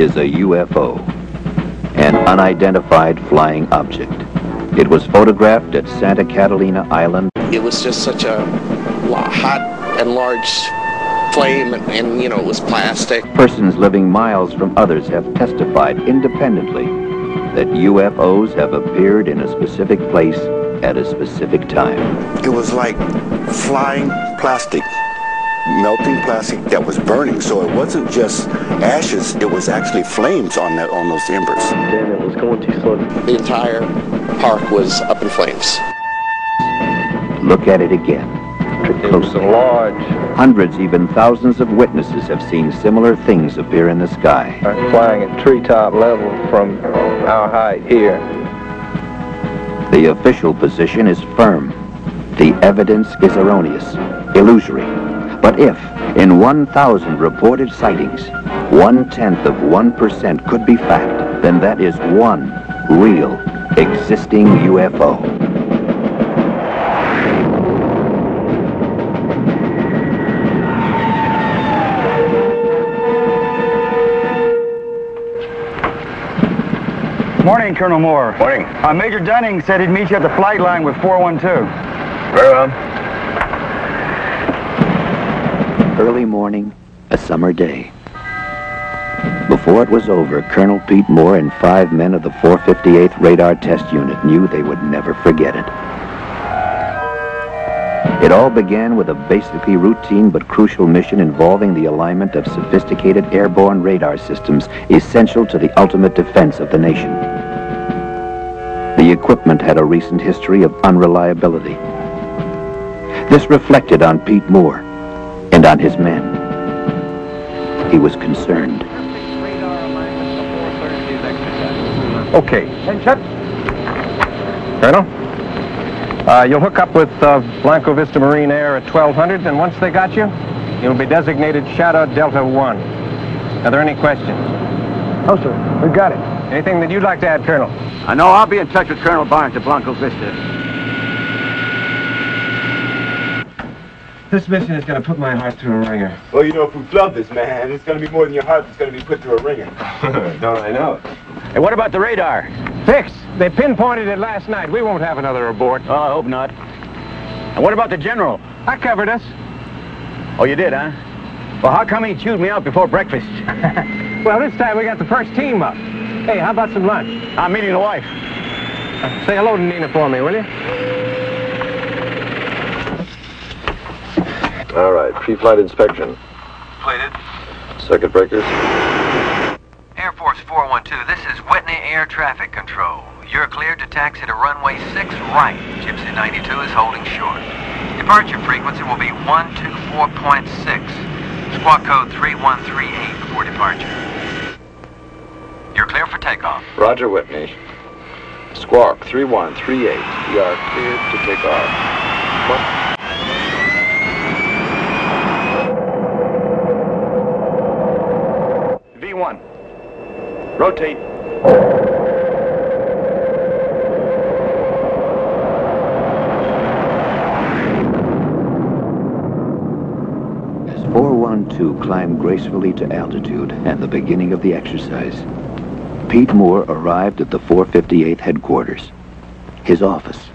is a UFO, an unidentified flying object. It was photographed at Santa Catalina Island. It was just such a hot and large flame, and you know, it was plastic. Persons living miles from others have testified independently that UFOs have appeared in a specific place at a specific time. It was like flying plastic, melting plastic that was burning. So it wasn't just ashes, it was actually flames on those embers. Then it was going too slow. The entire park was up in flames. Look at it again. It was a large... Hundreds, even thousands of witnesses have seen similar things appear in the sky. Flying at treetop level from our height here. The official position is firm. The evidence is erroneous, illusory. But if, in 1,000 reported sightings, 0.1% could be fact, then that is one real, existing UFO. Morning, Colonel Moore. Morning. Major Dunning said he'd meet you at the flight line with 412. Very well. Early morning, a summer day. Before it was over, Colonel Pete Moore and 5 men of the 458th Radar Test Unit knew they would never forget it. It all began with a basically routine but crucial mission involving the alignment of sophisticated airborne radar systems essential to the ultimate defense of the nation. The equipment had a recent history of unreliability. This reflected on Pete Moore and on his men. He was concerned. Okay. Attention. Colonel? You'll hook up with Blanco Vista Marine Air at 1200, and once they got you, you'll be designated Shadow Delta 1. Are there any questions? Oh, sir. We've got it. Anything that you'd like to add, Colonel? I know I'll be in touch with Colonel Barnes at Blanco Vista. This mission is going to put my heart through a ringer. Well, you know, if we flub this, man, it's going to be more than your heart that's going to be put through a ringer. Don't I know it? Hey, what about the radar? Fixed. They pinpointed it last night. We won't have another abort. Oh, I hope not. And what about the general? I covered us. Oh, you did, huh? Well, how come he chewed me out before breakfast? Well, this time we got the first team up. Hey, how about some lunch? I'm meeting the wife. Say hello to Nina for me, will you? All right, pre-flight inspection. Completed. Circuit breakers. Air Force 412, this is Whitney Air Traffic Control. You're cleared to taxi to runway 6 right. Gypsy 92 is holding short. Departure frequency will be 124.6. Squawk code 3138 before departure. You're clear for takeoff. Roger, Whitney. Squawk 3138. We are cleared to take off. V1. Rotate. As 412 climbed gracefully to altitude and the beginning of the exercise, Pete Moore arrived at the 458th headquarters, his office.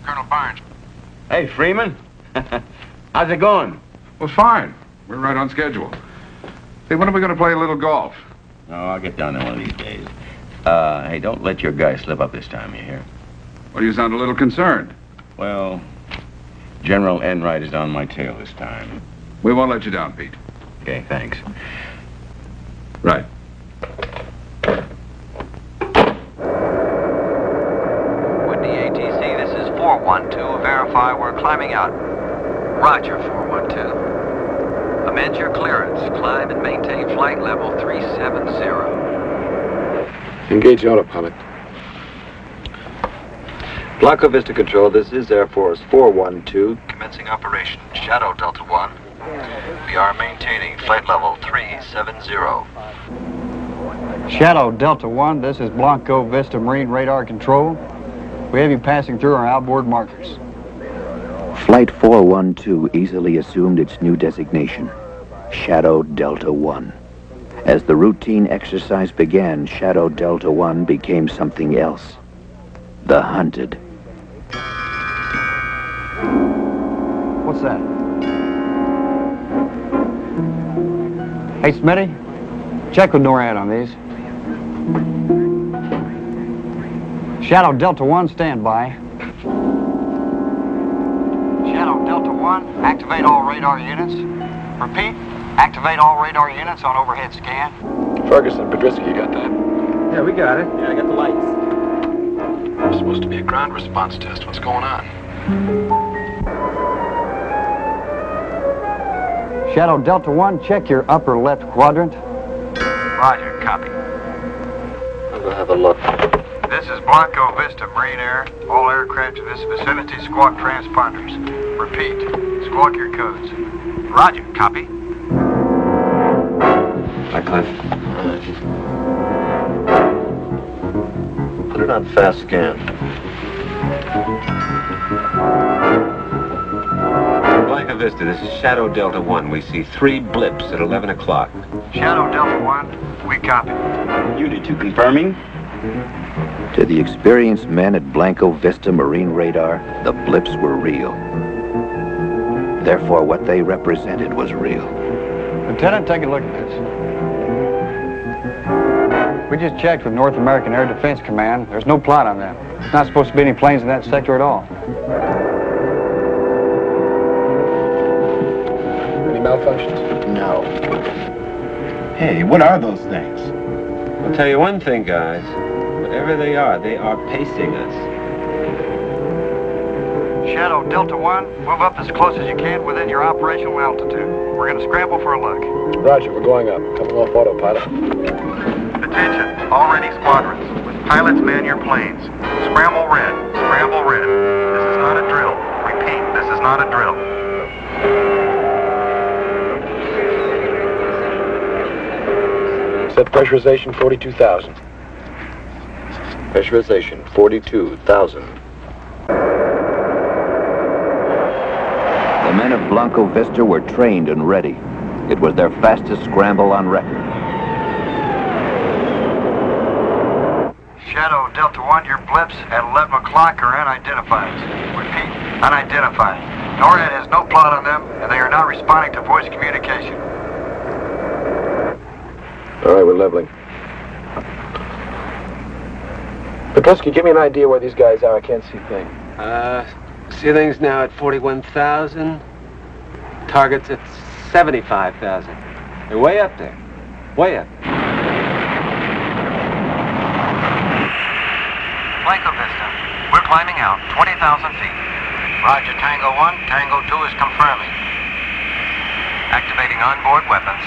Colonel Barnes. Hey, Freeman. How's it going? Well, fine. We're right on schedule. Hey, when are we going to play a little golf? Oh, I'll get down there one of these days. Hey, don't let your guy slip up this time, you hear? Well, you sound a little concerned. Well, General Enright is on my tail this time. We won't let you down, Pete. Okay, thanks. Right. Whitney ATC, this is 412. Verify we're climbing out. Roger, 412. Amend your clearance. Climb and maintain flight level 370. Engage autopilot. Blanco Vista Control, this is Air Force 412. Commencing operation. Shadow Delta 1. We are maintaining flight level 370. Shadow Delta 1, this is Blanco Vista Marine Radar Control. We have you passing through our outboard markers. Flight 412 easily assumed its new designation, Shadow Delta 1. As the routine exercise began, Shadow Delta 1 became something else. The hunted. What's that? Hey, Smitty, check with NORAD on these. Shadow Delta 1, stand by. Shadow Delta 1, activate all radar units. Repeat, activate all radar units on overhead scan. Ferguson, Pedrisky, you got that? Yeah, we got it. Yeah, I got the lights. It's supposed to be a ground response test. What's going on? Shadow Delta 1, check your upper left quadrant. Roger, copy. I'll go have a look. This is Blanco, Vista, Marine Air. All aircraft in this vicinity squawk transponders. Repeat, squawk your codes. Roger, copy. Hi, Cliff. Put it on fast scan. Blanco Vista, this is Shadow Delta 1. We see 3 blips at 11 o'clock. Shadow Delta 1, we copy. Unit 2 confirming. To the experienced men at Blanco Vista Marine Radar, the blips were real. Therefore, what they represented was real. Lieutenant, take a look at this. We just checked with North American Air Defense Command. There's no plot on them. There's not supposed to be any planes in that sector at all. Any malfunctions? No. Hey, what are those things? I'll tell you one thing, guys. Whatever they are pacing us. Shadow Delta 1, move up as close as you can within your operational altitude. We're going to scramble for a look. Roger, we're going up. Coming off autopilot. Attention, all ready squadrons. With pilots, man your planes. Scramble red, scramble red. This is not a drill. Repeat, this is not a drill. Set pressurization 42,000. Pressurization 42,000. The men of Blanco Vista were trained and ready. It was their fastest scramble on record. Shadow Delta 1, your blips at 11 o'clock are unidentified. Repeat, unidentified. NORAD has no plot on them, and they are not responding to voice communication. All right, we're leveling. Pedrisky, give me an idea where these guys are. I can't see a thing. Ceiling's now at 41,000. Target's at 75,000. They're way up there. Way up. Blanco Vista, we're climbing out 20,000 feet. Roger, Tango 1, Tango 2 is confirming. Activating onboard weapons.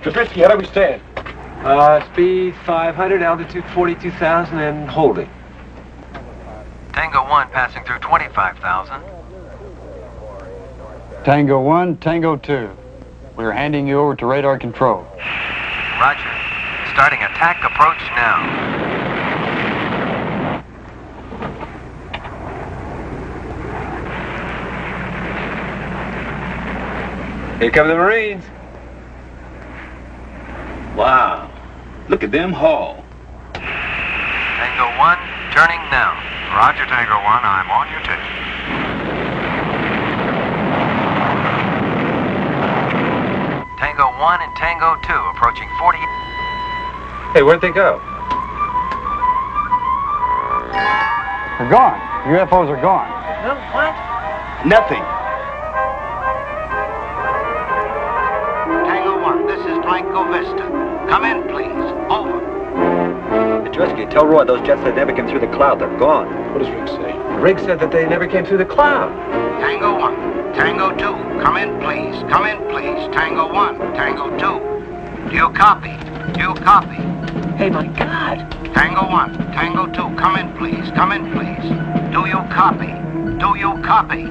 Pedrisky, how do we stand? Speed 500, altitude 42,000, and holding. Tango 1 passing through 25,000. Tango 1, Tango 2. We're handing you over to radar control. Roger. Starting attack approach now. Here come the Marines. Wow. Look at them haul. Tango 1, turning now. Roger, Tango 1, I'm on your tape. Tango 1 and Tango 2 approaching 40. Hey, where'd they go? They're gone. UFOs are gone. What? Nothing. Tango 1, this is Blanco Vista. Come in, please. Over. Pedrisky, tell Roy those jets that never came through the cloud, they're gone. What does Rick say? Riggs said that they never came through the cloud. Tango 1, Tango 2, come in, please. Come in, please. Tango 1, Tango 2. Do you copy? Do you copy? Hey, my God. Tango 1, Tango 2, come in, please. Come in, please. Do you copy? Do you copy?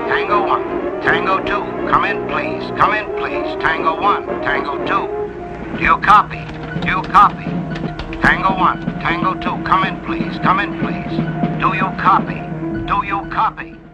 Tango 1, Tango 2, come in, please. Come in, please. Tango 1, Tango 2. Do you copy? Do you copy? Tango 1, Tango 2, come in, please. Come in, please. Do you copy? Do you copy?